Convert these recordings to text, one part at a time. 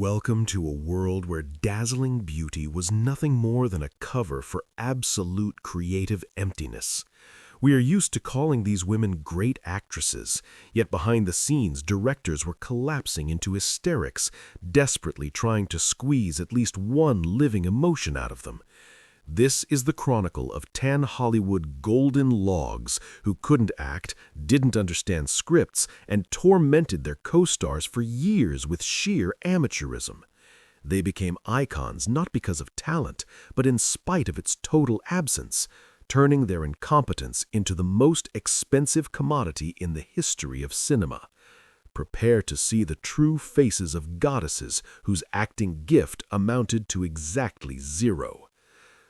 Welcome to a world where dazzling beauty was nothing more than a cover for absolute creative emptiness. We are used to calling these women great actresses, yet behind the scenes directors were collapsing into hysterics, desperately trying to squeeze at least one living emotion out of them. This is the chronicle of 10 Hollywood golden logs who couldn't act, didn't understand scripts, and tormented their co-stars for years with sheer amateurism. They became icons not because of talent, but in spite of its total absence, turning their incompetence into the most expensive commodity in the history of cinema. Prepare to see the true faces of goddesses whose acting gift amounted to exactly zero.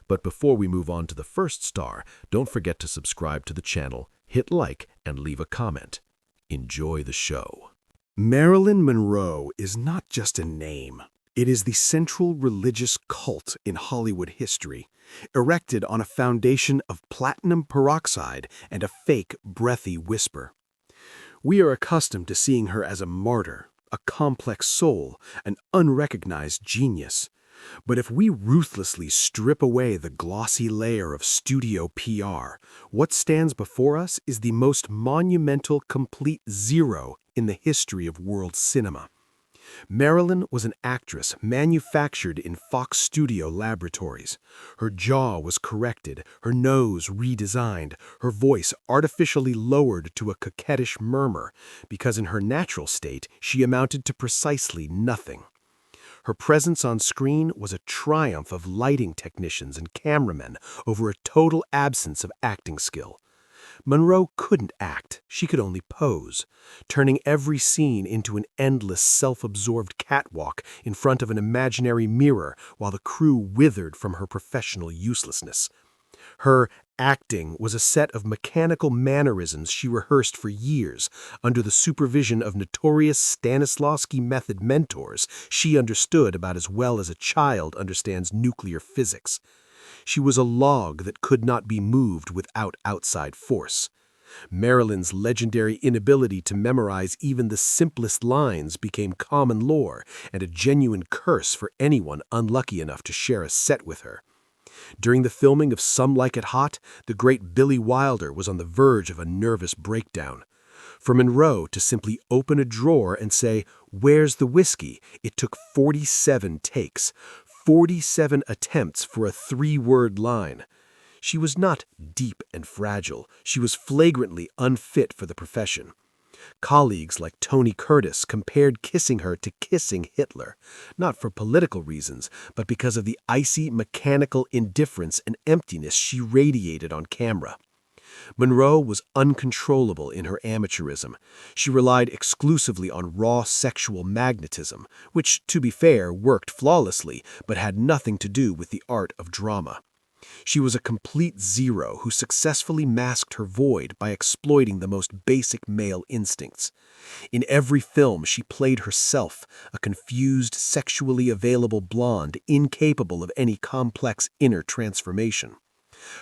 But before we move on to the first star, don't forget to subscribe to the channel, hit like, and leave a comment. Enjoy the show. Marilyn Monroe is not just a name. It is the central religious cult in Hollywood history, erected on a foundation of platinum peroxide and a fake, breathy whisper. We are accustomed to seeing her as a martyr, a complex soul, an unrecognized genius. But if we ruthlessly strip away the glossy layer of studio PR, what stands before us is the most monumental complete zero in the history of world cinema. Marilyn was an actress manufactured in Fox Studio laboratories. Her jaw was corrected, her nose redesigned, her voice artificially lowered to a coquettish murmur, because in her natural state she amounted to precisely nothing. Her presence on screen was a triumph of lighting technicians and cameramen over a total absence of acting skill. Monroe couldn't act, she could only pose, turning every scene into an endless self-absorbed catwalk in front of an imaginary mirror while the crew withered from her professional uselessness. Her acting was a set of mechanical mannerisms she rehearsed for years under the supervision of notorious Stanislavski method mentors she understood about as well as a child understands nuclear physics. She was a log that could not be moved without outside force. Marilyn's legendary inability to memorize even the simplest lines became common lore and a genuine curse for anyone unlucky enough to share a set with her. During the filming of Some Like It Hot, the great Billy Wilder was on the verge of a nervous breakdown. For Monroe to simply open a drawer and say, "Where's the whiskey?" it took 47 takes, 47 attempts for a 3-word line. She was not deep and fragile. She was flagrantly unfit for the profession. Colleagues like Tony Curtis compared kissing her to kissing Hitler, not for political reasons, but because of the icy, mechanical indifference and emptiness she radiated on camera. Monroe was uncontrollable in her amateurism. She relied exclusively on raw sexual magnetism, which, to be fair, worked flawlessly, but had nothing to do with the art of drama. She was a complete zero who successfully masked her void by exploiting the most basic male instincts. In every film, she played herself, a confused, sexually available blonde incapable of any complex inner transformation.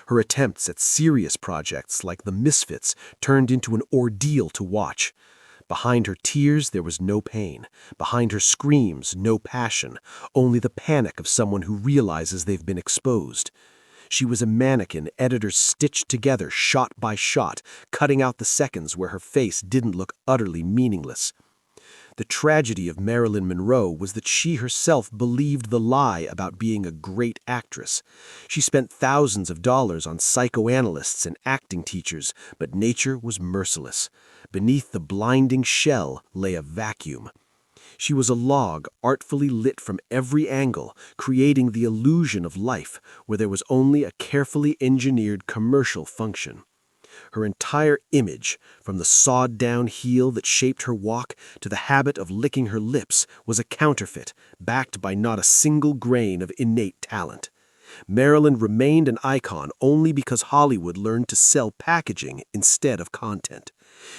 Her attempts at serious projects like The Misfits turned into an ordeal to watch. Behind her tears, there was no pain. Behind her screams, no passion, only the panic of someone who realizes they've been exposed. She was a mannequin editors stitched together shot by shot, cutting out the seconds where her face didn't look utterly meaningless. The tragedy of Marilyn Monroe was that she herself believed the lie about being a great actress. She spent thousands of dollars on psychoanalysts and acting teachers, but nature was merciless. Beneath the blinding shell lay a vacuum. She was a log artfully lit from every angle, creating the illusion of life where there was only a carefully engineered commercial function. Her entire image, from the sawed-down heel that shaped her walk to the habit of licking her lips, was a counterfeit, backed by not a single grain of innate talent. Marilyn remained an icon only because Hollywood learned to sell packaging instead of content.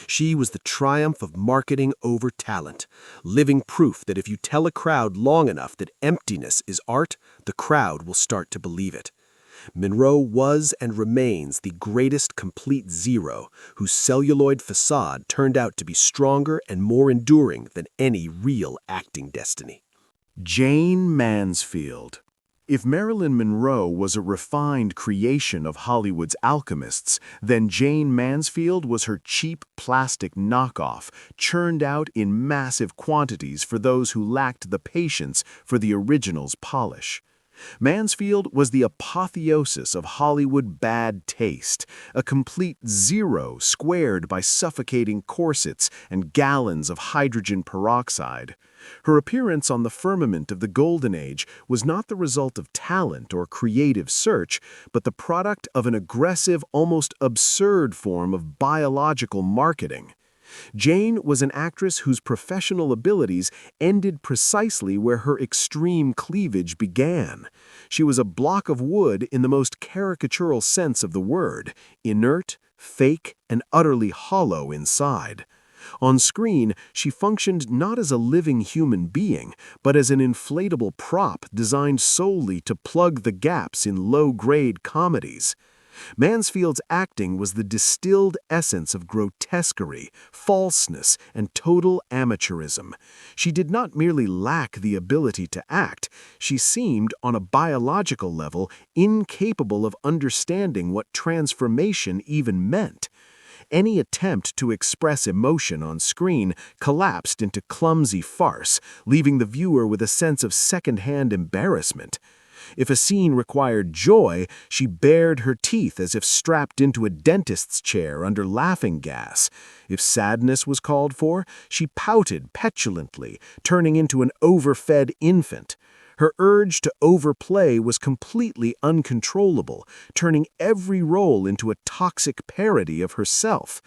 She was the triumph of marketing over talent, living proof that if you tell a crowd long enough that emptiness is art, the crowd will start to believe it. Monroe was and remains the greatest complete zero, whose celluloid facade turned out to be stronger and more enduring than any real acting destiny. Jane Mansfield. If Marilyn Monroe was a refined creation of Hollywood's alchemists, then Jane Mansfield was her cheap plastic knockoff, churned out in massive quantities for those who lacked the patience for the original's polish. Mansfield was the apotheosis of Hollywood bad taste, a complete zero squared by suffocating corsets and gallons of hydrogen peroxide. Her appearance on the firmament of the Golden Age was not the result of talent or creative search, but the product of an aggressive, almost absurd form of biological marketing. Jane was an actress whose professional abilities ended precisely where her extreme cleavage began. She was a block of wood in the most caricatural sense of the word, inert, fake, and utterly hollow inside. On screen, she functioned not as a living human being, but as an inflatable prop designed solely to plug the gaps in low-grade comedies. Mansfield's acting was the distilled essence of grotesquerie, falseness, and total amateurism. She did not merely lack the ability to act, she seemed, on a biological level, incapable of understanding what transformation even meant. Any attempt to express emotion on screen collapsed into clumsy farce, leaving the viewer with a sense of second-hand embarrassment. If a scene required joy, she bared her teeth as if strapped into a dentist's chair under laughing gas. If sadness was called for, she pouted petulantly, turning into an overfed infant. Her urge to overplay was completely uncontrollable, turning every role into a toxic parody of herself.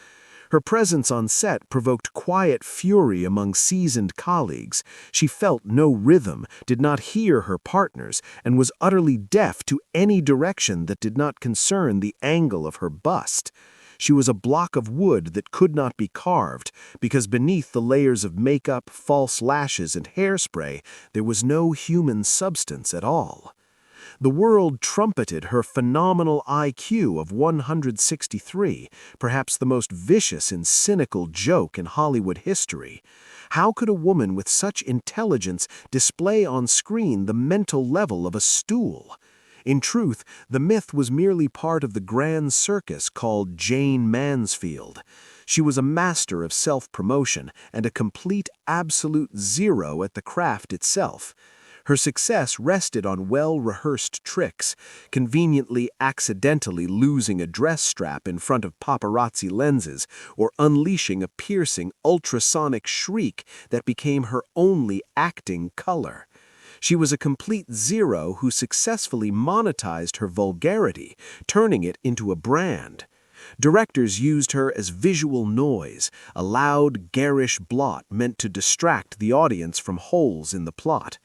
Her presence on set provoked quiet fury among seasoned colleagues. She felt no rhythm, did not hear her partners, and was utterly deaf to any direction that did not concern the angle of her bust. She was a block of wood that could not be carved, because beneath the layers of makeup, false lashes, and hairspray, there was no human substance at all. The world trumpeted her phenomenal IQ of 163, perhaps the most vicious and cynical joke in Hollywood history. How could a woman with such intelligence display on screen the mental level of a stool? In truth, the myth was merely part of the grand circus called Jane Mansfield. She was a master of self-promotion and a complete absolute zero at the craft itself. Her success rested on well-rehearsed tricks, conveniently accidentally losing a dress strap in front of paparazzi lenses, or unleashing a piercing ultrasonic shriek that became her only acting color. She was a complete zero who successfully monetized her vulgarity, turning it into a brand. Directors used her as visual noise, a loud, garish blot meant to distract the audience from holes in the plot.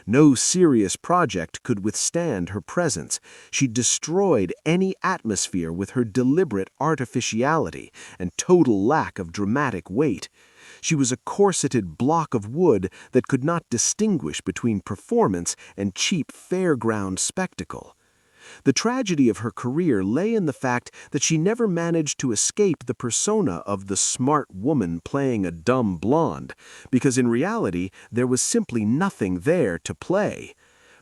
No serious project could withstand her presence. She destroyed any atmosphere with her deliberate artificiality and total lack of dramatic weight. She was a corseted block of wood that could not distinguish between performance and cheap fairground spectacle. The tragedy of her career lay in the fact that she never managed to escape the persona of the smart woman playing a dumb blonde, because in reality there was simply nothing there to play.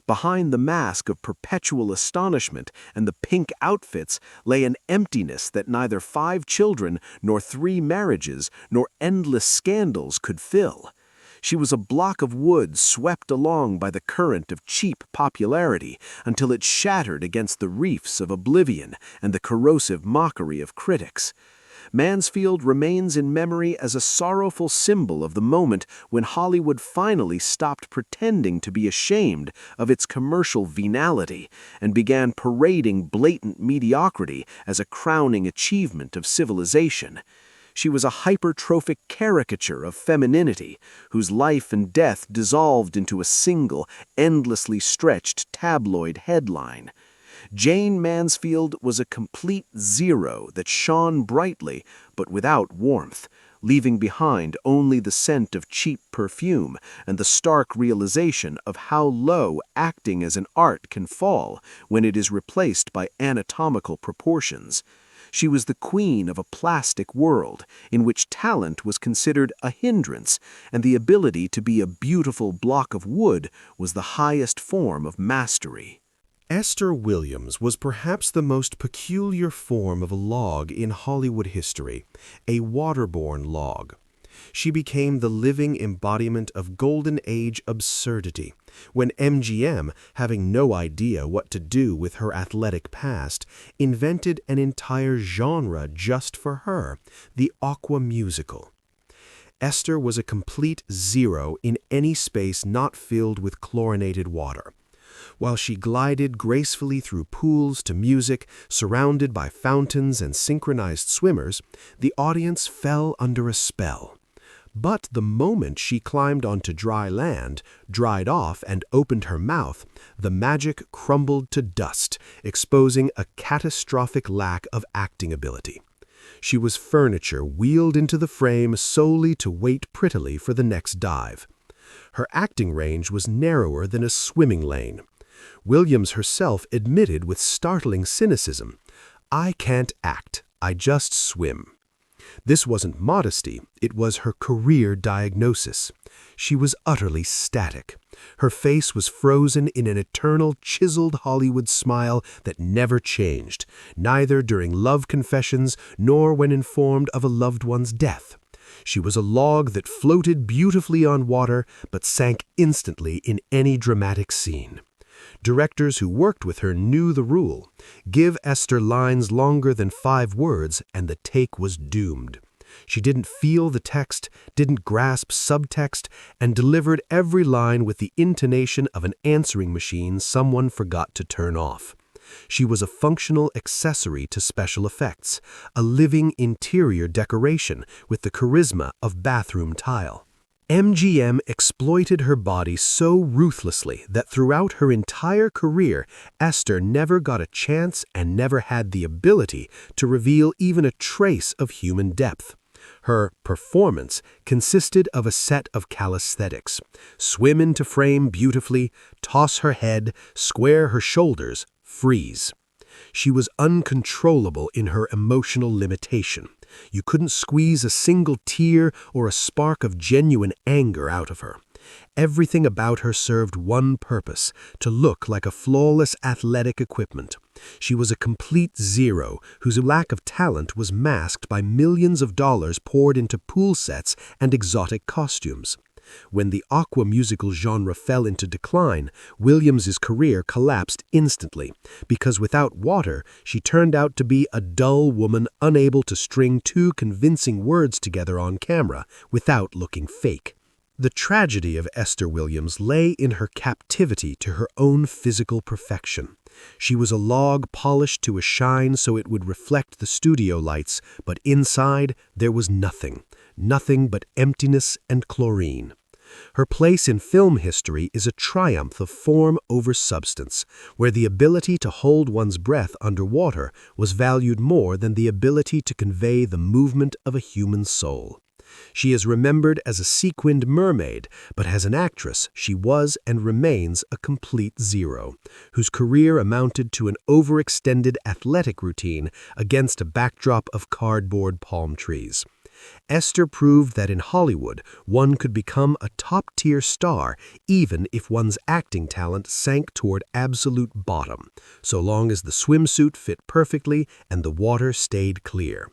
Behind the mask of perpetual astonishment and the pink outfits lay an emptiness that neither 5 children, nor 3 marriages, nor endless scandals could fill. She was a block of wood swept along by the current of cheap popularity until it shattered against the reefs of oblivion and the corrosive mockery of critics. Mansfield remains in memory as a sorrowful symbol of the moment when Hollywood finally stopped pretending to be ashamed of its commercial venality and began parading blatant mediocrity as a crowning achievement of civilization. She was a hypertrophic caricature of femininity, whose life and death dissolved into a single, endlessly stretched tabloid headline. Jane Mansfield was a complete zero that shone brightly but without warmth, leaving behind only the scent of cheap perfume and the stark realization of how low acting as an art can fall when it is replaced by anatomical proportions. She was the queen of a plastic world in which talent was considered a hindrance, and the ability to be a beautiful block of wood was the highest form of mastery. Esther Williams was perhaps the most peculiar form of a log in Hollywood history, a waterborne log. She became the living embodiment of Golden Age absurdity, when MGM, having no idea what to do with her athletic past, invented an entire genre just for her, the aqua musical. Esther was a complete zero in any space not filled with chlorinated water. While she glided gracefully through pools to music, surrounded by fountains and synchronized swimmers, the audience fell under a spell. But the moment she climbed onto dry land, dried off, and opened her mouth, the magic crumbled to dust, exposing a catastrophic lack of acting ability. She was furniture wheeled into the frame solely to wait prettily for the next dive. Her acting range was narrower than a swimming lane. Williams herself admitted with startling cynicism, "I can't act, I just swim." This wasn't modesty, it was her career diagnosis. She was utterly static. Her face was frozen in an eternal, chiseled Hollywood smile that never changed, neither during love confessions nor when informed of a loved one's death. She was a log that floated beautifully on water but sank instantly in any dramatic scene. Directors who worked with her knew the rule. Give Esther lines longer than 5 words and the take was doomed. She didn't feel the text, didn't grasp subtext, and delivered every line with the intonation of an answering machine someone forgot to turn off. She was a functional accessory to special effects, a living interior decoration with the charisma of bathroom tile. MGM exploited her body so ruthlessly that throughout her entire career, Esther never got a chance and never had the ability to reveal even a trace of human depth. Her performance consisted of a set of calisthenics: swim into frame beautifully, toss her head, square her shoulders, freeze. She was uncontrollable in her emotional limitation. You couldn't squeeze a single tear or a spark of genuine anger out of her. Everything about her served one purpose: to look like a flawless athletic equipment. She was a complete zero whose lack of talent was masked by millions of dollars poured into pool sets and exotic costumes. When the aqua musical genre fell into decline, Williams's career collapsed instantly, because without water, she turned out to be a dull woman unable to string 2 convincing words together on camera without looking fake. The tragedy of Esther Williams lay in her captivity to her own physical perfection. She was a log polished to a shine so it would reflect the studio lights, but inside there was nothing but emptiness and chlorine. Her place in film history is a triumph of form over substance, where the ability to hold one's breath underwater was valued more than the ability to convey the movement of a human soul. She is remembered as a sequined mermaid, but as an actress, she was and remains a complete zero, whose career amounted to an overextended athletic routine against a backdrop of cardboard palm trees. Esther proved that in Hollywood, one could become a top-tier star even if one's acting talent sank toward absolute bottom, so long as the swimsuit fit perfectly and the water stayed clear.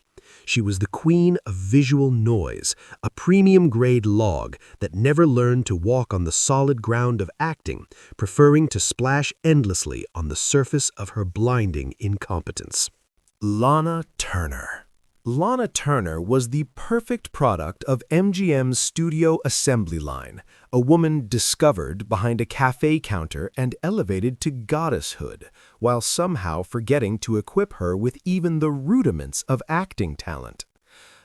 She was the queen of visual noise, a premium-grade log that never learned to walk on the solid ground of acting, preferring to splash endlessly on the surface of her blinding incompetence. Lana Turner. Lana Turner was the perfect product of MGM's studio assembly line, a woman discovered behind a cafe counter and elevated to goddesshood, while somehow forgetting to equip her with even the rudiments of acting talent.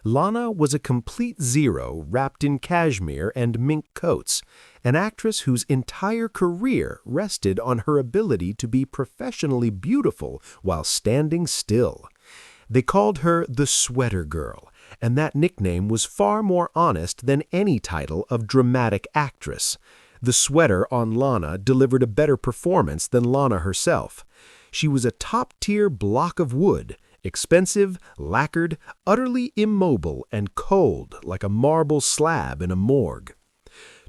Lana was a complete zero wrapped in cashmere and mink coats, an actress whose entire career rested on her ability to be professionally beautiful while standing still. They called her the Sweater Girl, and that nickname was far more honest than any title of dramatic actress. The sweater on Lana delivered a better performance than Lana herself. She was a top-tier block of wood, expensive, lacquered, utterly immobile, and cold like a marble slab in a morgue.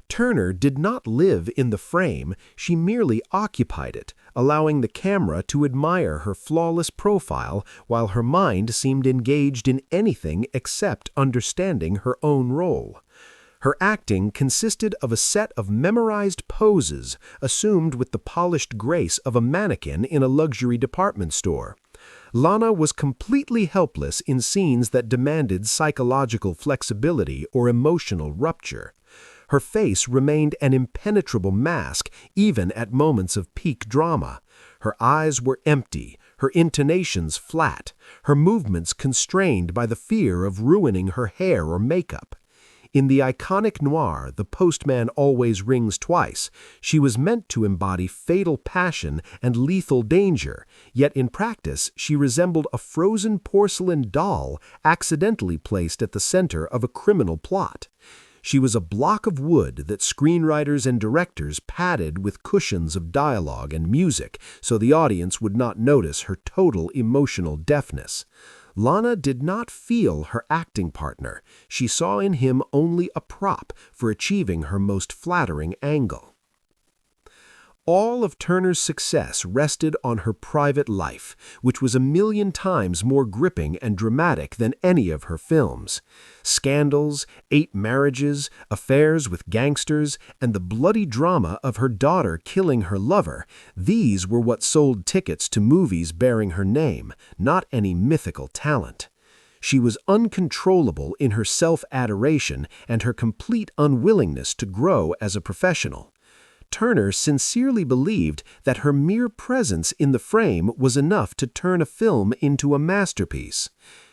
Turner did not live in the frame, she merely occupied it, allowing the camera to admire her flawless profile while her mind seemed engaged in anything except understanding her own role. Her acting consisted of a set of memorized poses assumed with the polished grace of a mannequin in a luxury department store. Lana was completely helpless in scenes that demanded psychological flexibility or emotional rupture. Her face remained an impenetrable mask even at moments of peak drama. Her eyes were empty, her intonations flat, her movements constrained by the fear of ruining her hair or makeup. In the iconic noir, The Postman Always Rings Twice, she was meant to embody fatal passion and lethal danger, yet in practice she resembled a frozen porcelain doll accidentally placed at the center of a criminal plot. She was a block of wood that screenwriters and directors padded with cushions of dialogue and music so the audience would not notice her total emotional deafness. Lana did not feel her acting partner. She saw in him only a prop for achieving her most flattering angle. All of Turner's success rested on her private life, which was 1,000,000 times more gripping and dramatic than any of her films. Scandals, 8 marriages, affairs with gangsters, and the bloody drama of her daughter killing her lover, these were what sold tickets to movies bearing her name, not any mythical talent. She was uncontrollable in her self-adoration and her complete unwillingness to grow as a professional. Turner sincerely believed that her mere presence in the frame was enough to turn a film into a masterpiece.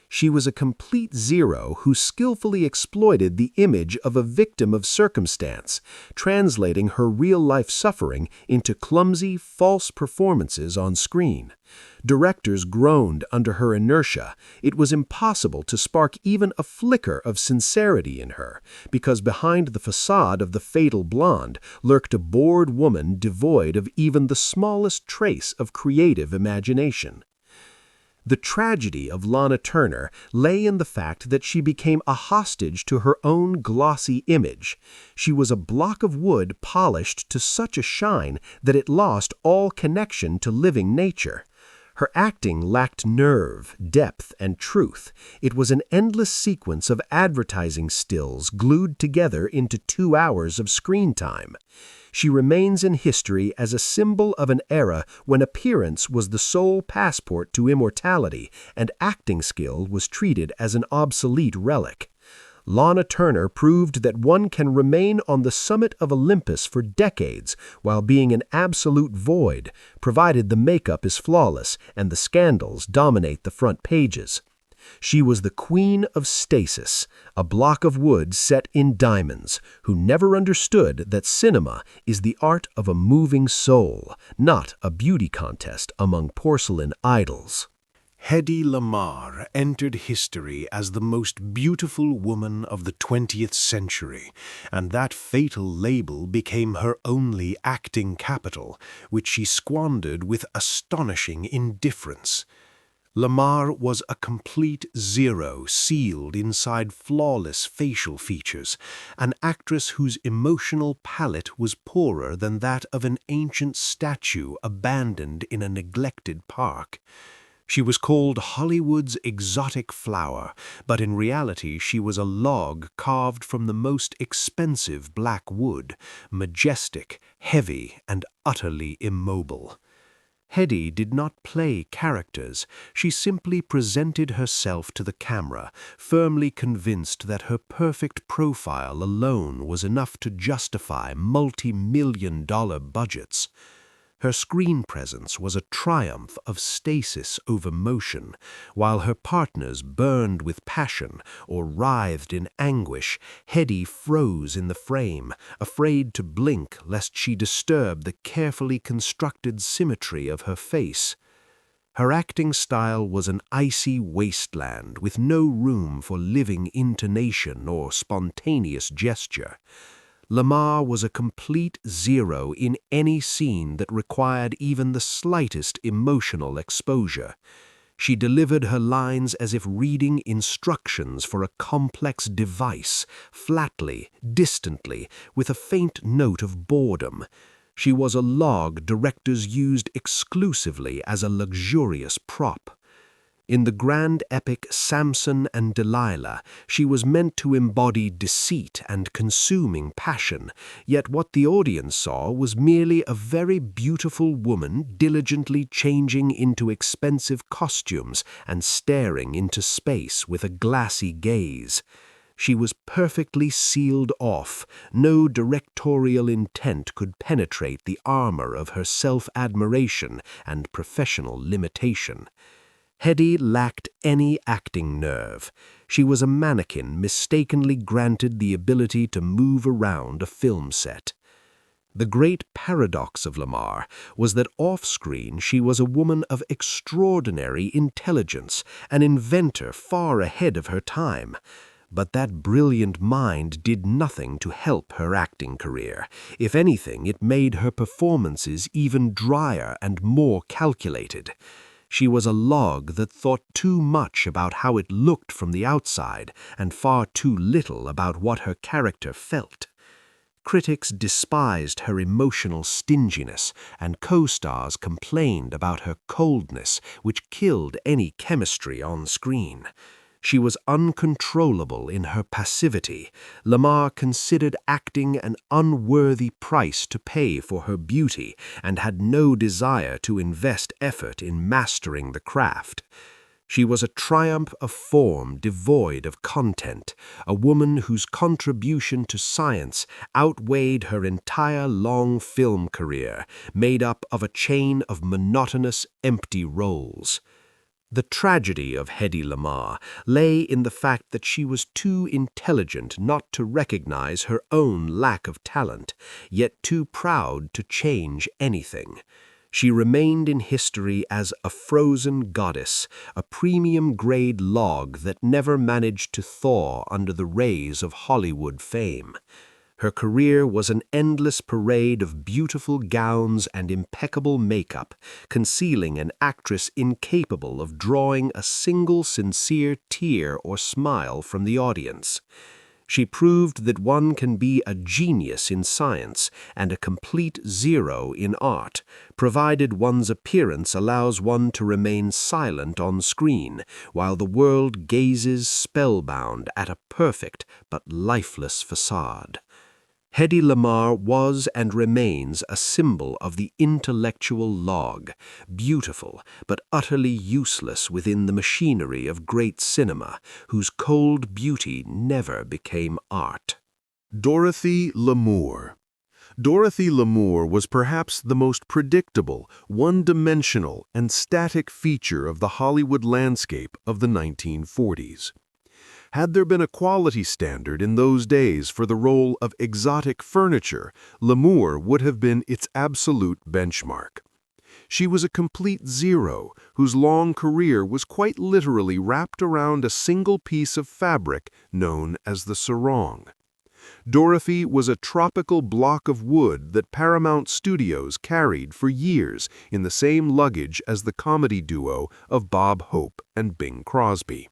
She was a complete zero who skillfully exploited the image of a victim of circumstance, translating her real-life suffering into clumsy, false performances on screen. Directors groaned under her inertia. It was impossible to spark even a flicker of sincerity in her, because behind the facade of the fatal blonde lurked a bored woman devoid of even the smallest trace of creative imagination. The tragedy of Lana Turner lay in the fact that she became a hostage to her own glossy image. She was a block of wood polished to such a shine that it lost all connection to living nature. Her acting lacked nerve, depth, and truth. It was an endless sequence of advertising stills glued together into 2 hours of screen time. She remains in history as a symbol of an era when appearance was the sole passport to immortality and acting skill was treated as an obsolete relic. Lana Turner proved that one can remain on the summit of Olympus for decades while being an absolute void, provided the makeup is flawless and the scandals dominate the front pages. She was the queen of stasis, a block of wood set in diamonds, who never understood that cinema is the art of a moving soul, not a beauty contest among porcelain idols. Hedi Lamar entered history as the most beautiful woman of the 20th century, and that fatal label became her only acting capital, which she squandered with astonishing indifference. Lamar was a complete zero sealed inside flawless facial features, an actress whose emotional palette was poorer than that of an ancient statue abandoned in a neglected park. She was called Hollywood's exotic flower, but in reality she was a log carved from the most expensive black wood, majestic, heavy, and utterly immobile. Hedi did not play characters. She simply presented herself to the camera, firmly convinced that her perfect profile alone was enough to justify multi-million-dollar budgets. Her screen presence was a triumph of stasis over motion. While her partners burned with passion or writhed in anguish, Hedi froze in the frame, afraid to blink lest she disturb the carefully constructed symmetry of her face. Her acting style was an icy wasteland with no room for living intonation or spontaneous gesture. Lamar was a complete zero in any scene that required even the slightest emotional exposure. She delivered her lines as if reading instructions for a complex device, flatly, distantly, with a faint note of boredom. She was a log directors used exclusively as a luxurious prop. In the grand epic Samson and Delilah, she was meant to embody deceit and consuming passion, yet what the audience saw was merely a very beautiful woman diligently changing into expensive costumes and staring into space with a glassy gaze. She was perfectly sealed off. No directorial intent could penetrate the armor of her self-admiration and professional limitation. Hedi lacked any acting nerve. She was a mannequin mistakenly granted the ability to move around a film set. The great paradox of Lamar was that off-screen she was a woman of extraordinary intelligence, an inventor far ahead of her time. But that brilliant mind did nothing to help her acting career. If anything, it made her performances even drier and more calculated. She was a log that thought too much about how it looked from the outside and far too little about what her character felt. Critics despised her emotional stinginess, and co-stars complained about her coldness, which killed any chemistry on screen. She was uncontrollable in her passivity. Lamar considered acting an unworthy price to pay for her beauty and had no desire to invest effort in mastering the craft. She was a triumph of form devoid of content, a woman whose contribution to science outweighed her entire long film career, made up of a chain of monotonous, empty roles. The tragedy of Hedi Lamar lay in the fact that she was too intelligent not to recognize her own lack of talent, yet too proud to change anything. She remained in history as a frozen goddess, a premium-grade log that never managed to thaw under the rays of Hollywood fame. Her career was an endless parade of beautiful gowns and impeccable makeup, concealing an actress incapable of drawing a single sincere tear or smile from the audience. She proved that one can be a genius in science and a complete zero in art, provided one's appearance allows one to remain silent on screen, while the world gazes spellbound at a perfect but lifeless facade. Hedi Lamar was and remains a symbol of the intellectual log, beautiful but utterly useless within the machinery of great cinema, whose cold beauty never became art. Dorothy Lamour. Dorothy Lamour was perhaps the most predictable, one-dimensional, and static feature of the Hollywood landscape of the 1940s. Had there been a quality standard in those days for the role of exotic furniture, Lamour would have been its absolute benchmark. She was a complete zero, whose long career was quite literally wrapped around a single piece of fabric known as the sarong. Dorothy was a tropical block of wood that Paramount Studios carried for years in the same luggage as the comedy duo of Bob Hope and Bing Crosby.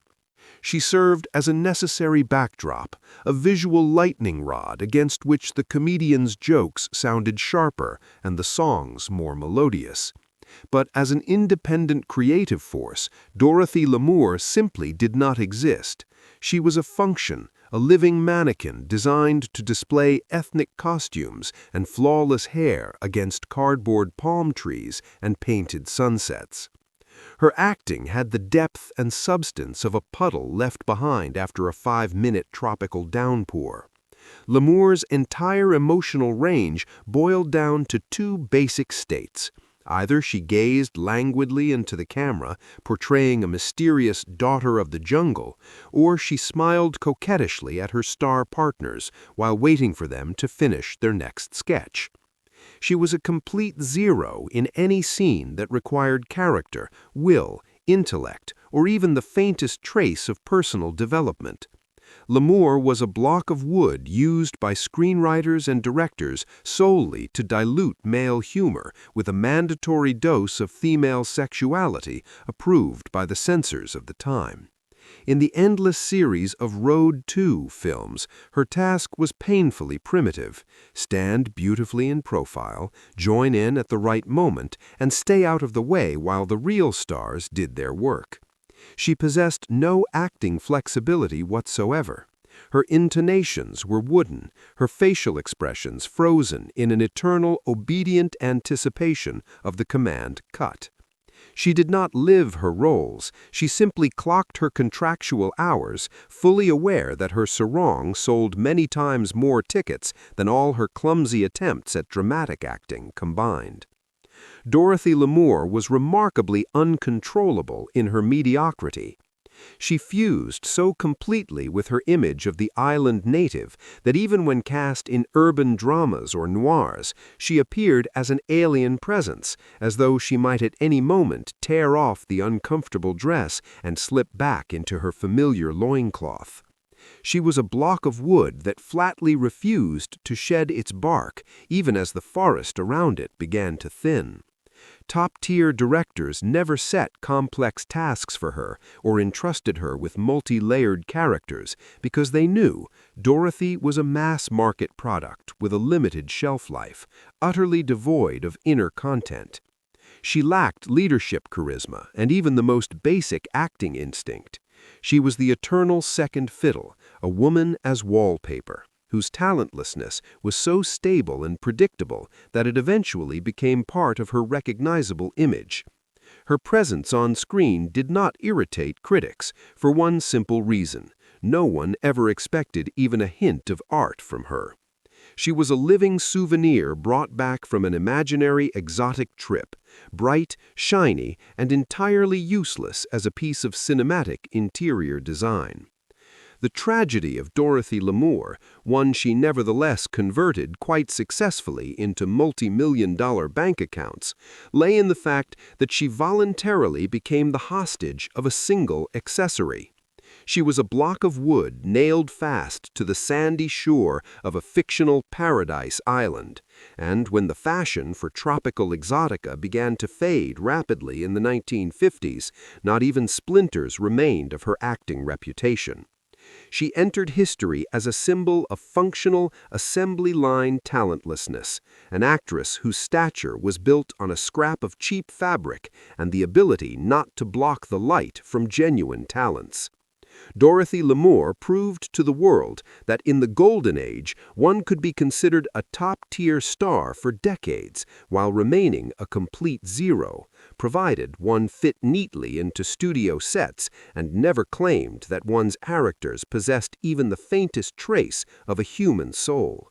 She served as a necessary backdrop, a visual lightning rod against which the comedian's jokes sounded sharper and the songs more melodious. But as an independent creative force, Dorothy Lamour simply did not exist. She was a function, a living mannequin designed to display ethnic costumes and flawless hair against cardboard palm trees and painted sunsets. Her acting had the depth and substance of a puddle left behind after a 5-minute tropical downpour. Lamour's entire emotional range boiled down to two basic states. Either she gazed languidly into the camera, portraying a mysterious daughter of the jungle, or she smiled coquettishly at her star partners while waiting for them to finish their next sketch. She was a complete zero in any scene that required character, will, intellect, or even the faintest trace of personal development. Lamour was a block of wood used by screenwriters and directors solely to dilute male humor with a mandatory dose of female sexuality approved by the censors of the time. In the endless series of Road 2 films, her task was painfully primitive: stand beautifully in profile, join in at the right moment, and stay out of the way while the real stars did their work. She possessed no acting flexibility whatsoever. Her intonations were wooden, her facial expressions frozen in an eternal, obedient anticipation of the command cut. She did not live her roles, she simply clocked her contractual hours, fully aware that her sarong sold many times more tickets than all her clumsy attempts at dramatic acting combined. Dorothy Lamour was remarkably uncontrollable in her mediocrity. She fused so completely with her image of the island native that even when cast in urban dramas or noirs, she appeared as an alien presence, as though she might at any moment tear off the uncomfortable dress and slip back into her familiar loincloth. She was a block of wood that flatly refused to shed its bark, even as the forest around it began to thin. Top-tier directors never set complex tasks for her or entrusted her with multi-layered characters because they knew Dorothy was a mass-market product with a limited shelf life, utterly devoid of inner content. She lacked leadership charisma and even the most basic acting instinct. She was the eternal second fiddle, a woman as wallpaper, whose talentlessness was so stable and predictable that it eventually became part of her recognizable image. Her presence on screen did not irritate critics, for one simple reason: no one ever expected even a hint of art from her. She was a living souvenir brought back from an imaginary exotic trip, bright, shiny, and entirely useless as a piece of cinematic interior design. The tragedy of Dorothy Lamour, one she nevertheless converted quite successfully into multi-million-dollar bank accounts, lay in the fact that she voluntarily became the hostage of a single accessory. She was a block of wood nailed fast to the sandy shore of a fictional paradise island, and when the fashion for tropical exotica began to fade rapidly in the 1950s, not even splinters remained of her acting reputation. She entered history as a symbol of functional, assembly line talentlessness, an actress whose stature was built on a scrap of cheap fabric and the ability not to block the light from genuine talents. Dorothy Lamour proved to the world that in the golden age one could be considered a top-tier star for decades while remaining a complete zero, provided one fit neatly into studio sets and never claimed that one's characters possessed even the faintest trace of a human soul.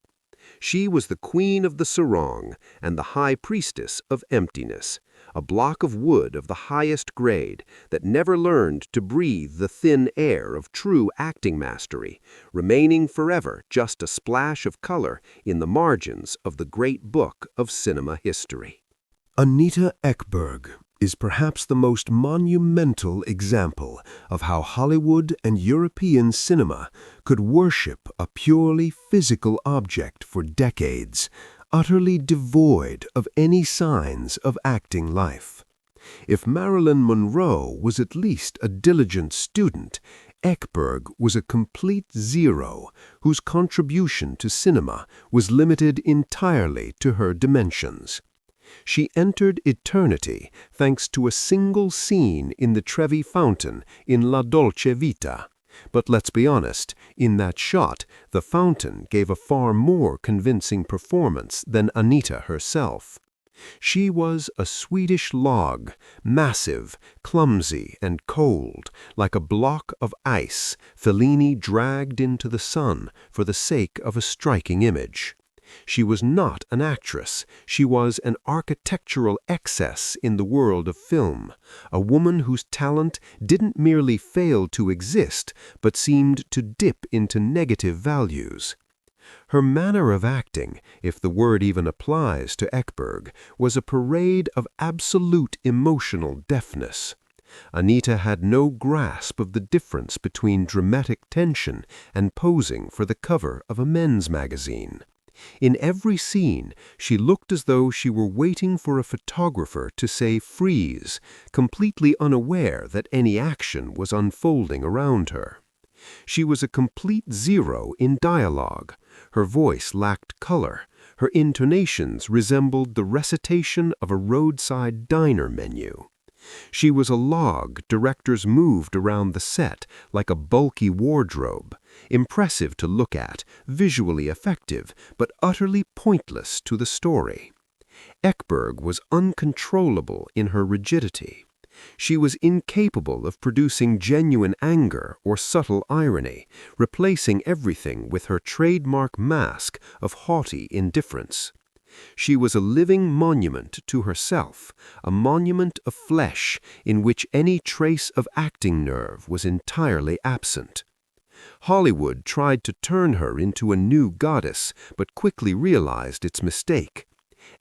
She was the queen of the sarong and the high priestess of emptiness, a block of wood of the highest grade that never learned to breathe the thin air of true acting mastery, remaining forever just a splash of color in the margins of the great book of cinema history. Anita Ekberg is perhaps the most monumental example of how Hollywood and European cinema could worship a purely physical object for decades, utterly devoid of any signs of acting life. If Marilyn Monroe was at least a diligent student, Ekberg was a complete zero whose contribution to cinema was limited entirely to her dimensions. She entered eternity thanks to a single scene in the Trevi Fountain in La Dolce Vita. But let's be honest, in that shot, the fountain gave a far more convincing performance than Anita herself. She was a Swedish log, massive, clumsy, and cold, like a block of ice Fellini dragged into the sun for the sake of a striking image. She was not an actress, she was an architectural excess in the world of film, a woman whose talent didn't merely fail to exist, but seemed to dip into negative values. Her manner of acting, if the word even applies to Ekberg, was a parade of absolute emotional deafness. Anita had no grasp of the difference between dramatic tension and posing for the cover of a men's magazine. In every scene, she looked as though she were waiting for a photographer to say freeze, completely unaware that any action was unfolding around her. She was a complete zero in dialogue. Her voice lacked color. Her intonations resembled the recitation of a roadside diner menu. She was a log directors moved around the set like a bulky wardrobe, impressive to look at, visually effective, but utterly pointless to the story. Ekberg was uncontrollable in her rigidity. She was incapable of producing genuine anger or subtle irony, replacing everything with her trademark mask of haughty indifference. She was a living monument to herself, a monument of flesh in which any trace of acting nerve was entirely absent. Hollywood tried to turn her into a new goddess, but quickly realized its mistake.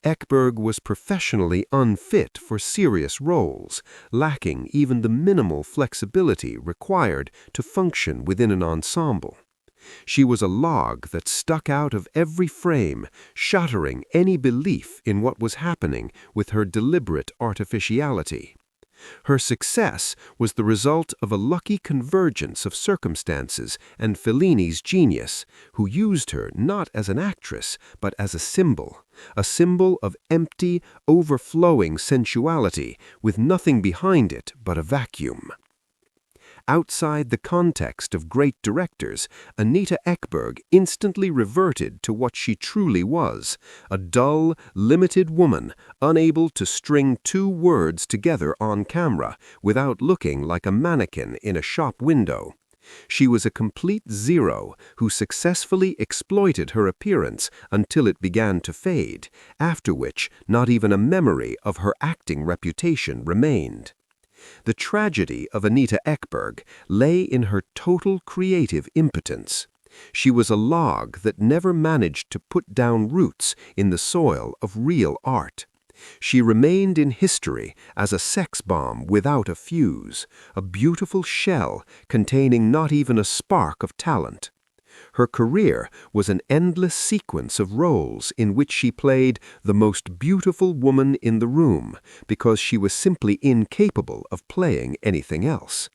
Ekberg was professionally unfit for serious roles, lacking even the minimal flexibility required to function within an ensemble. She was a log that stuck out of every frame, shattering any belief in what was happening with her deliberate artificiality. Her success was the result of a lucky convergence of circumstances and Fellini's genius, who used her not as an actress, but as a symbol of empty, overflowing sensuality with nothing behind it but a vacuum. Outside the context of great directors, Anita Ekberg instantly reverted to what she truly was, a dull, limited woman, unable to string two words together on camera without looking like a mannequin in a shop window. She was a complete zero who successfully exploited her appearance until it began to fade, after which not even a memory of her acting reputation remained. The tragedy of Anita Ekberg lay in her total creative impotence. She was a log that never managed to put down roots in the soil of real art. She remained in history as a sex bomb without a fuse, a beautiful shell containing not even a spark of talent. Her career was an endless sequence of roles in which she played the most beautiful woman in the room because she was simply incapable of playing anything else.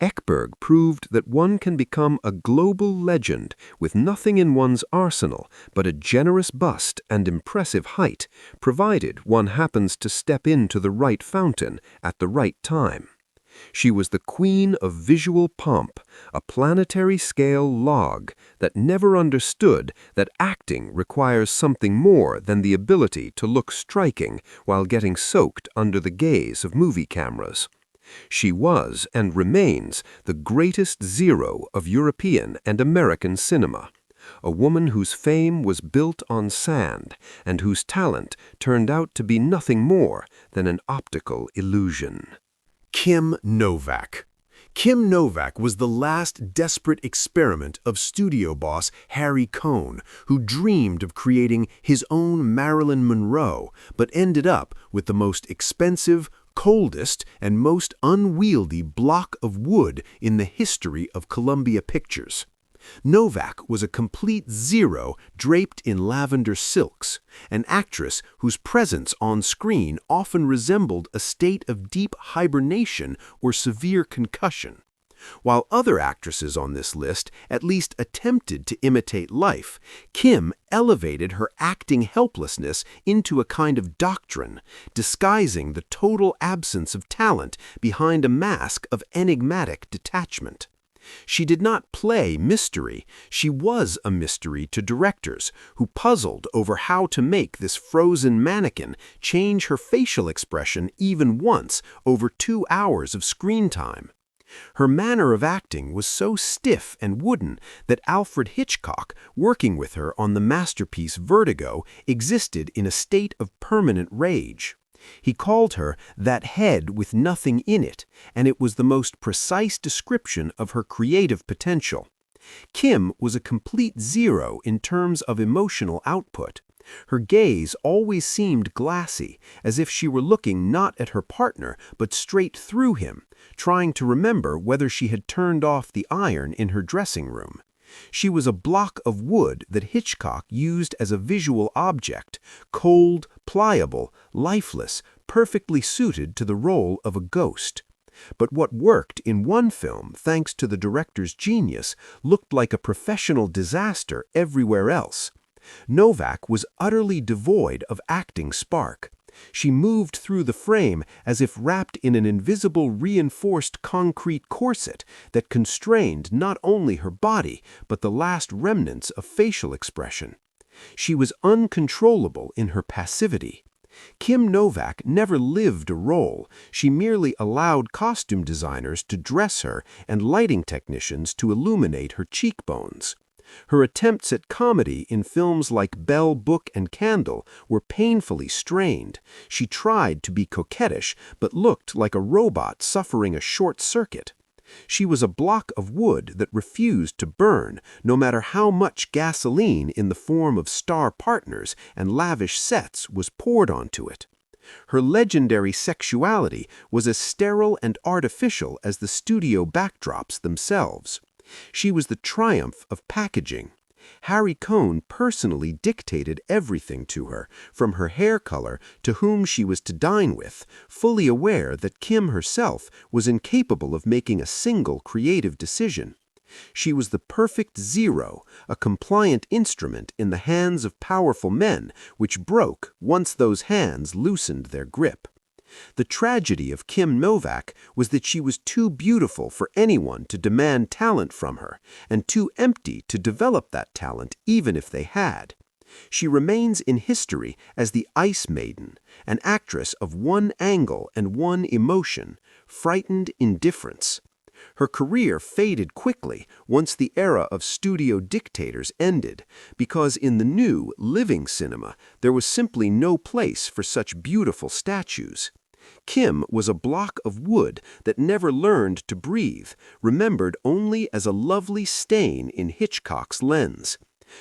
Ekberg proved that one can become a global legend with nothing in one's arsenal but a generous bust and impressive height, provided one happens to step into the right fountain at the right time. She was the queen of visual pomp, a planetary-scale log that never understood that acting requires something more than the ability to look striking while getting soaked under the gaze of movie cameras. She was and remains the greatest zero of European and American cinema, a woman whose fame was built on sand and whose talent turned out to be nothing more than an optical illusion. Kim Novak. Kim Novak was the last desperate experiment of studio boss Harry Cohn, who dreamed of creating his own Marilyn Monroe, but ended up with the most expensive, coldest, and most unwieldy block of wood in the history of Columbia Pictures. Novak was a complete zero draped in lavender silks, an actress whose presence on screen often resembled a state of deep hibernation or severe concussion. While other actresses on this list at least attempted to imitate life, Kim elevated her acting helplessness into a kind of doctrine, disguising the total absence of talent behind a mask of enigmatic detachment. She did not play mystery, she was a mystery to directors who puzzled over how to make this frozen mannequin change her facial expression even once over 2 hours of screen time. Her manner of acting was so stiff and wooden that Alfred Hitchcock, working with her on the masterpiece Vertigo, existed in a state of permanent rage. He called her that head with nothing in it, and it was the most precise description of her creative potential. Kim was a complete zero in terms of emotional output. Her gaze always seemed glassy, as if she were looking not at her partner, but straight through him, trying to remember whether she had turned off the iron in her dressing room. She was a block of wood that Hitchcock used as a visual object, cold, pliable, lifeless, perfectly suited to the role of a ghost. But what worked in one film, thanks to the director's genius, looked like a professional disaster everywhere else. Novak was utterly devoid of acting spark. She moved through the frame as if wrapped in an invisible reinforced concrete corset that constrained not only her body, but the last remnants of facial expression. She was uncontrollable in her passivity. Kim Novak never lived a role. She merely allowed costume designers to dress her and lighting technicians to illuminate her cheekbones. Her attempts at comedy in films like Bell, Book, and Candle were painfully strained. She tried to be coquettish, but looked like a robot suffering a short circuit. She was a block of wood that refused to burn, no matter how much gasoline in the form of star partners and lavish sets was poured onto it. Her legendary sexuality was as sterile and artificial as the studio backdrops themselves. She was the triumph of packaging. Harry Cohn personally dictated everything to her, from her hair color to whom she was to dine with, fully aware that Kim herself was incapable of making a single creative decision. She was the perfect zero, a compliant instrument in the hands of powerful men, which broke once those hands loosened their grip. The tragedy of Kim Novak was that she was too beautiful for anyone to demand talent from her, and too empty to develop that talent even if they had. She remains in history as the Ice Maiden, an actress of one angle and one emotion, frightened indifference. Her career faded quickly once the era of studio dictators ended, because in the new, living cinema there was simply no place for such beautiful statues. Kim was a block of wood that never learned to breathe, remembered only as a lovely stain in Hitchcock's lens.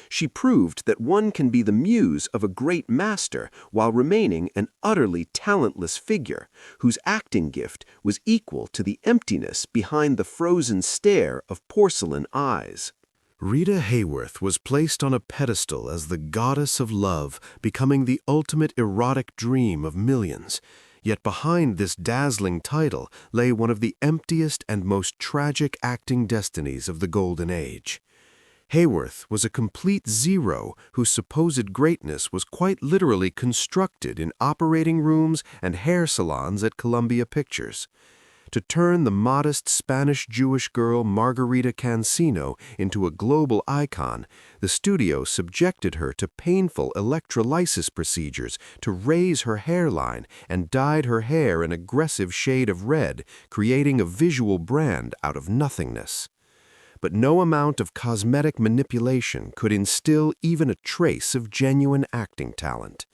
She proved that one can be the muse of a great master while remaining an utterly talentless figure, whose acting gift was equal to the emptiness behind the frozen stare of porcelain eyes. Rita Hayworth was placed on a pedestal as the goddess of love, becoming the ultimate erotic dream of millions. Yet behind this dazzling title lay one of the emptiest and most tragic acting destinies of the Golden Age. Hayworth was a complete zero whose supposed greatness was quite literally constructed in operating rooms and hair salons at Columbia Pictures. To turn the modest Spanish-Jewish girl Margarita Cancino into a global icon, the studio subjected her to painful electrolysis procedures to raise her hairline and dyed her hair an aggressive shade of red, creating a visual brand out of nothingness. But no amount of cosmetic manipulation could instill even a trace of genuine acting talent.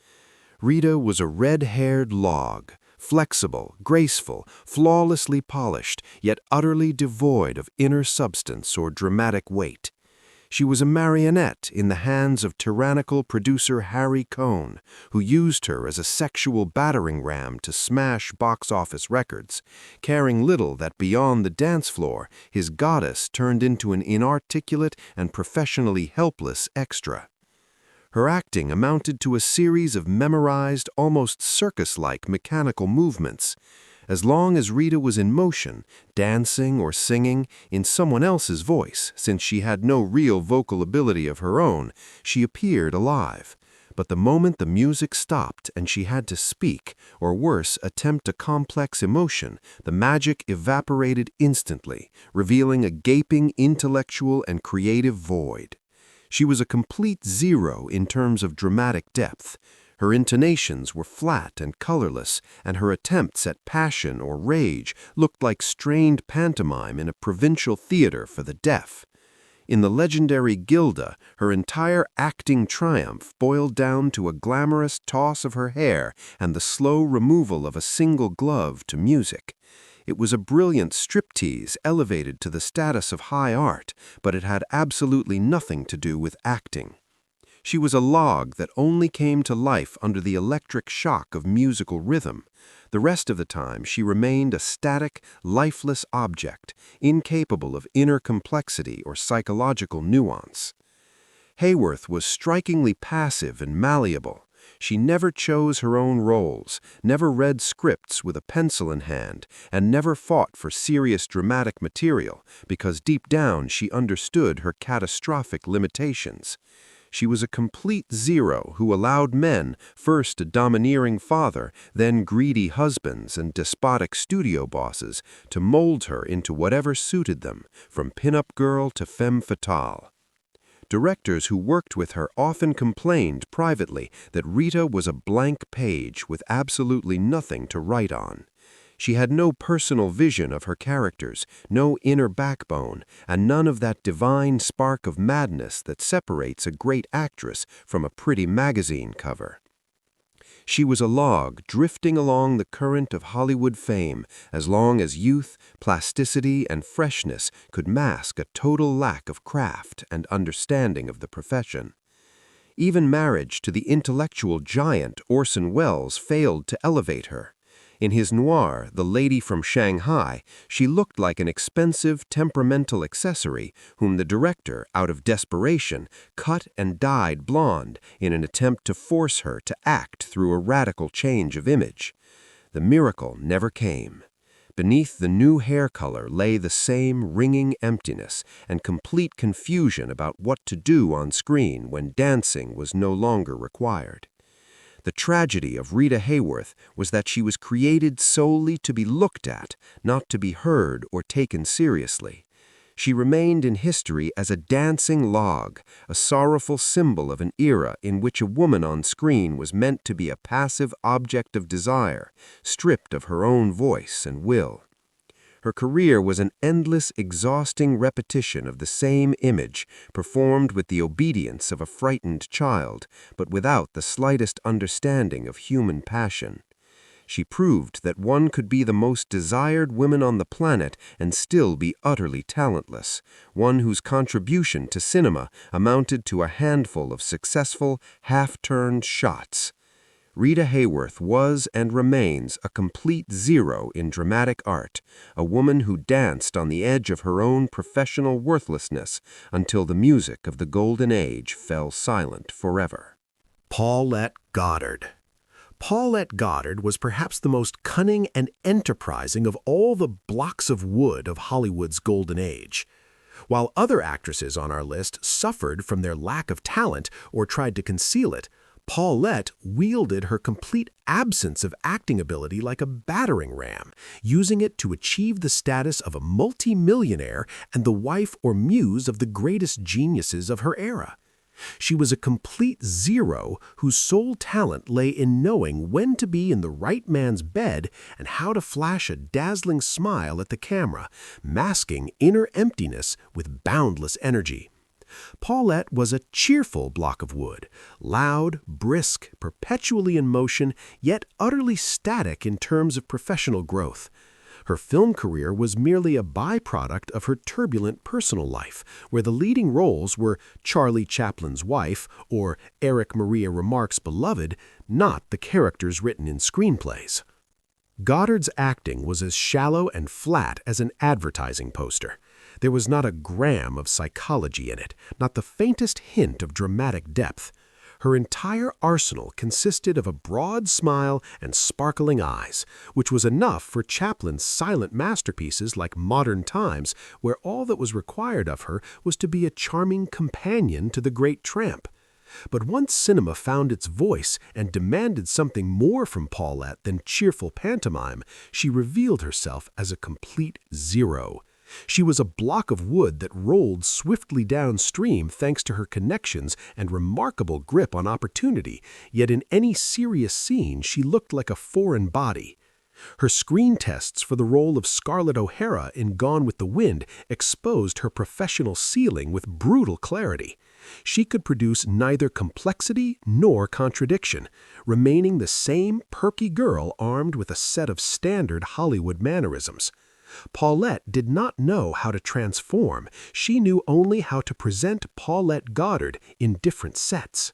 Rita was a red-haired log, flexible, graceful, flawlessly polished, yet utterly devoid of inner substance or dramatic weight. She was a marionette in the hands of tyrannical producer Harry Cohn, who used her as a sexual battering ram to smash box office records, caring little that beyond the dance floor, his goddess turned into an inarticulate and professionally helpless extra. Her acting amounted to a series of memorized, almost circus-like mechanical movements. As long as Rita was in motion, dancing or singing, in someone else's voice, since she had no real vocal ability of her own, she appeared alive. But the moment the music stopped and she had to speak, or worse, attempt a complex emotion, the magic evaporated instantly, revealing a gaping intellectual and creative void. She was a complete zero in terms of dramatic depth. Her intonations were flat and colorless, and her attempts at passion or rage looked like strained pantomime in a provincial theater for the deaf. In the legendary Gilda, her entire acting triumph boiled down to a glamorous toss of her hair and the slow removal of a single glove to music. It was a brilliant striptease elevated to the status of high art, but it had absolutely nothing to do with acting. She was a log that only came to life under the electric shock of musical rhythm. The rest of the time she remained a static, lifeless object, incapable of inner complexity or psychological nuance. Hayworth was strikingly passive and malleable. She never chose her own roles, never read scripts with a pencil in hand, and never fought for serious dramatic material because deep down she understood her catastrophic limitations. She was a complete zero who allowed men, first a domineering father, then greedy husbands and despotic studio bosses, to mold her into whatever suited them, from pin-up girl to femme fatale. Directors who worked with her often complained privately that Rita was a blank page with absolutely nothing to write on. She had no personal vision of her characters, no inner backbone, and none of that divine spark of madness that separates a great actress from a pretty magazine cover. She was a log drifting along the current of Hollywood fame as long as youth, plasticity, and freshness could mask a total lack of craft and understanding of the profession. Even marriage to the intellectual giant Orson Welles failed to elevate her. In his noir, The Lady from Shanghai, she looked like an expensive, temperamental accessory whom the director, out of desperation, cut and dyed blonde in an attempt to force her to act through a radical change of image. The miracle never came. Beneath the new hair color lay the same ringing emptiness and complete confusion about what to do on screen when dancing was no longer required. The tragedy of Rita Hayworth was that she was created solely to be looked at, not to be heard or taken seriously. She remained in history as a dancing log, a sorrowful symbol of an era in which a woman on screen was meant to be a passive object of desire, stripped of her own voice and will. Her career was an endless, exhausting repetition of the same image, performed with the obedience of a frightened child, but without the slightest understanding of human passion. She proved that one could be the most desired woman on the planet and still be utterly talentless, one whose contribution to cinema amounted to a handful of successful, half-turned shots. Rita Hayworth was and remains a complete zero in dramatic art, a woman who danced on the edge of her own professional worthlessness until the music of the golden age fell silent forever. Paulette Goddard. Paulette Goddard was perhaps the most cunning and enterprising of all the blocks of wood of Hollywood's golden age. While other actresses on our list suffered from their lack of talent or tried to conceal it, Paulette wielded her complete absence of acting ability like a battering ram, using it to achieve the status of a multimillionaire and the wife or muse of the greatest geniuses of her era. She was a complete zero whose sole talent lay in knowing when to be in the right man's bed and how to flash a dazzling smile at the camera, masking inner emptiness with boundless energy. Paulette was a cheerful block of wood, loud, brisk, perpetually in motion, yet utterly static in terms of professional growth. Her film career was merely a byproduct of her turbulent personal life, where the leading roles were Charlie Chaplin's wife or Eric Maria Remarque's beloved, not the characters written in screenplays. Goddard's acting was as shallow and flat as an advertising poster. There was not a gram of psychology in it, not the faintest hint of dramatic depth. Her entire arsenal consisted of a broad smile and sparkling eyes, which was enough for Chaplin's silent masterpieces like Modern Times, where all that was required of her was to be a charming companion to the great tramp. But once cinema found its voice and demanded something more from Paulette than cheerful pantomime, she revealed herself as a complete zero. She was a block of wood that rolled swiftly downstream thanks to her connections and remarkable grip on opportunity, yet in any serious scene she looked like a foreign body. Her screen tests for the role of Scarlett O'Hara in Gone with the Wind exposed her professional ceiling with brutal clarity. She could produce neither complexity nor contradiction, remaining the same perky girl armed with a set of standard Hollywood mannerisms. Paulette did not know how to transform. She knew only how to present Paulette Goddard in different sets.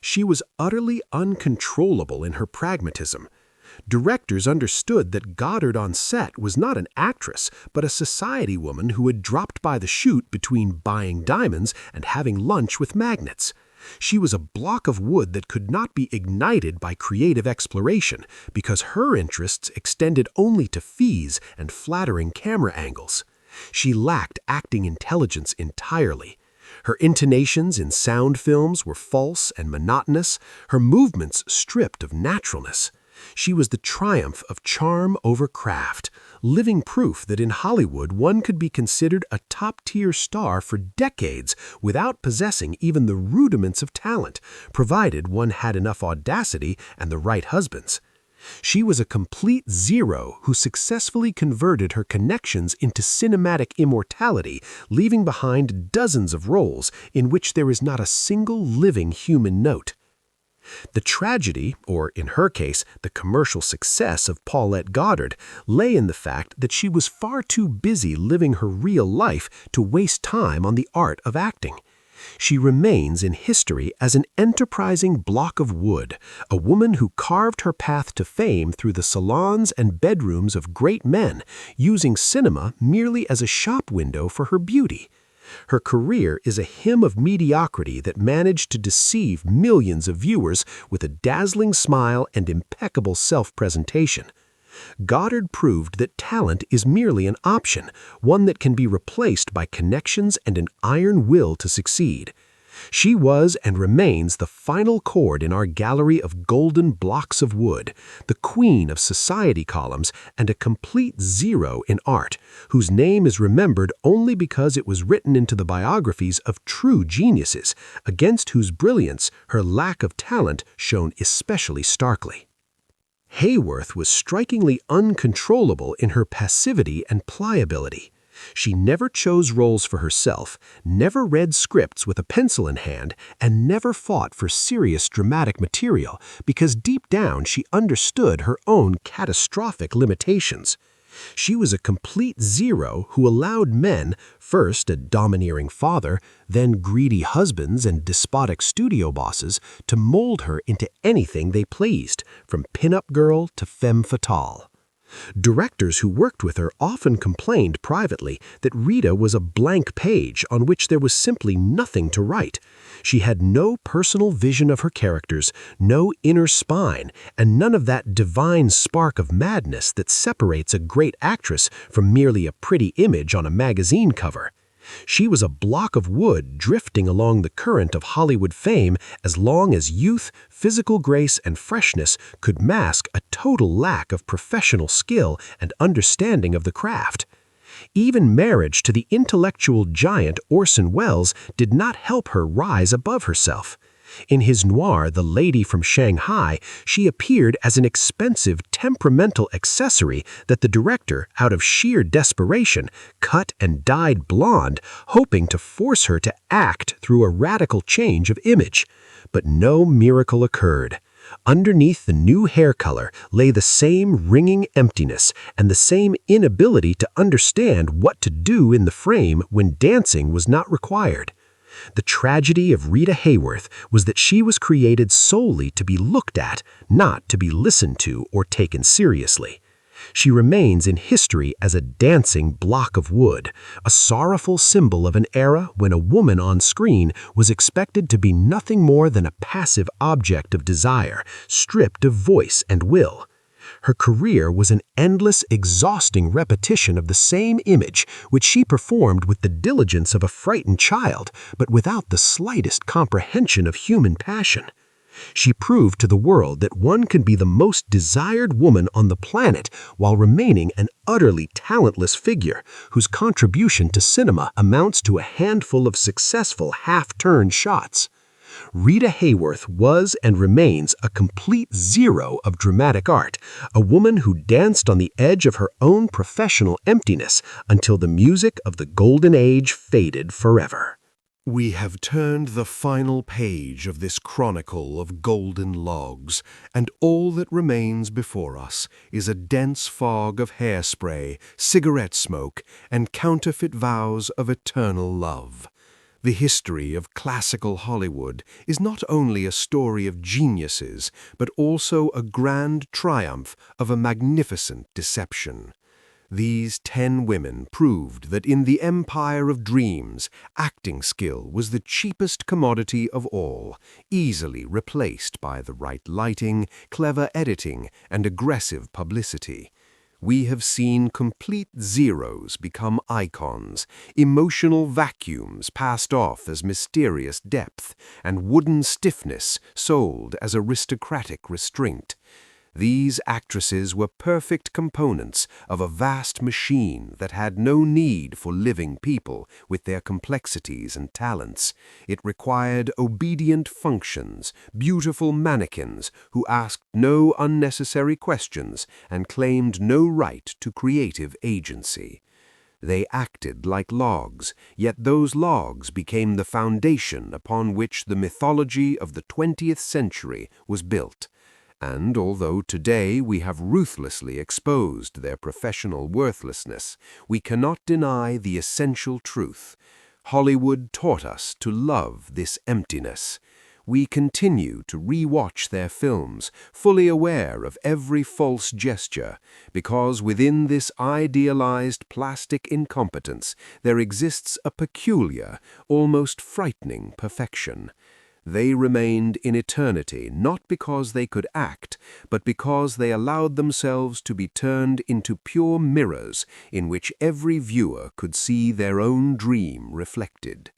She was utterly uncontrollable in her pragmatism. Directors understood that Goddard on set was not an actress, but a society woman who had dropped by the chute between buying diamonds and having lunch with magnates. She was a block of wood that could not be ignited by creative exploration because her interests extended only to fees and flattering camera angles. She lacked acting intelligence entirely. Her intonations in sound films were false and monotonous, her movements stripped of naturalness. She was the triumph of charm over craft, living proof that in Hollywood one could be considered a top-tier star for decades without possessing even the rudiments of talent, provided one had enough audacity and the right husbands. She was a complete zero who successfully converted her connections into cinematic immortality, leaving behind dozens of roles in which there is not a single living human note. The tragedy, or in her case, the commercial success of Paulette Goddard, lay in the fact that she was far too busy living her real life to waste time on the art of acting. She remains in history as an enterprising block of wood, a woman who carved her path to fame through the salons and bedrooms of great men, using cinema merely as a shop window for her beauty. Her career is a hymn of mediocrity that managed to deceive millions of viewers with a dazzling smile and impeccable self-presentation. Goddard proved that talent is merely an option, one that can be replaced by connections and an iron will to succeed. She was and remains the final chord in our gallery of golden blocks of wood, the queen of society columns and a complete zero in art, whose name is remembered only because it was written into the biographies of true geniuses, against whose brilliance her lack of talent shone especially starkly. Hayworth was strikingly uncontrollable in her passivity and pliability. She never chose roles for herself, never read scripts with a pencil in hand, and never fought for serious dramatic material because deep down she understood her own catastrophic limitations. She was a complete zero who allowed men, first a domineering father, then greedy husbands and despotic studio bosses, to mold her into anything they pleased, from pin-up girl to femme fatale. Directors who worked with her often complained privately that Rita was a blank page on which there was simply nothing to write. She had no personal vision of her characters, no inner spine, and none of that divine spark of madness that separates a great actress from merely a pretty image on a magazine cover. She was a block of wood drifting along the current of Hollywood fame as long as youth, physical grace, and freshness could mask a total lack of professional skill and understanding of the craft. Even marriage to the intellectual giant Orson Welles did not help her rise above herself. In his noir The Lady from Shanghai, she appeared as an expensive, temperamental accessory that the director, out of sheer desperation, cut and dyed blonde, hoping to force her to act through a radical change of image. But no miracle occurred. Underneath the new hair color lay the same ringing emptiness and the same inability to understand what to do in the frame when dancing was not required. The tragedy of Rita Hayworth was that she was created solely to be looked at, not to be listened to or taken seriously. She remains in history as a dancing block of wood, a sorrowful symbol of an era when a woman on screen was expected to be nothing more than a passive object of desire, stripped of voice and will. Her career was an endless, exhausting repetition of the same image, which she performed with the diligence of a frightened child, but without the slightest comprehension of human passion. She proved to the world that one can be the most desired woman on the planet while remaining an utterly talentless figure whose contribution to cinema amounts to a handful of successful half-turn shots. Rita Hayworth was and remains a complete zero of dramatic art, a woman who danced on the edge of her own professional emptiness until the music of the golden age faded forever. We have turned the final page of this chronicle of golden logs, and all that remains before us is a dense fog of hairspray, cigarette smoke, and counterfeit vows of eternal love. The history of classical Hollywood is not only a story of geniuses, but also a grand triumph of a magnificent deception. These 10 women proved that in the empire of dreams, acting skill was the cheapest commodity of all, easily replaced by the right lighting, clever editing, and aggressive publicity. We have seen complete zeros become icons, emotional vacuums passed off as mysterious depth, and wooden stiffness sold as aristocratic restraint. These actresses were perfect components of a vast machine that had no need for living people with their complexities and talents. It required obedient functions, beautiful mannequins who asked no unnecessary questions and claimed no right to creative agency. They acted like logs, yet those logs became the foundation upon which the mythology of the 20th century was built. And although today we have ruthlessly exposed their professional worthlessness, we cannot deny the essential truth. Hollywood taught us to love this emptiness. We continue to re-watch their films, fully aware of every false gesture, because within this idealized plastic incompetence there exists a peculiar, almost frightening perfection. They remained in eternity not because they could act, but because they allowed themselves to be turned into pure mirrors in which every viewer could see their own dream reflected.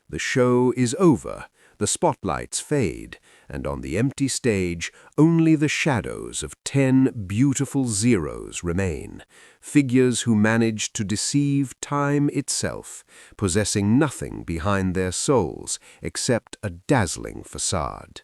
The show is over, the spotlights fade, and on the empty stage only the shadows of 10 beautiful zeros remain, figures who managed to deceive time itself, possessing nothing behind their souls except a dazzling facade.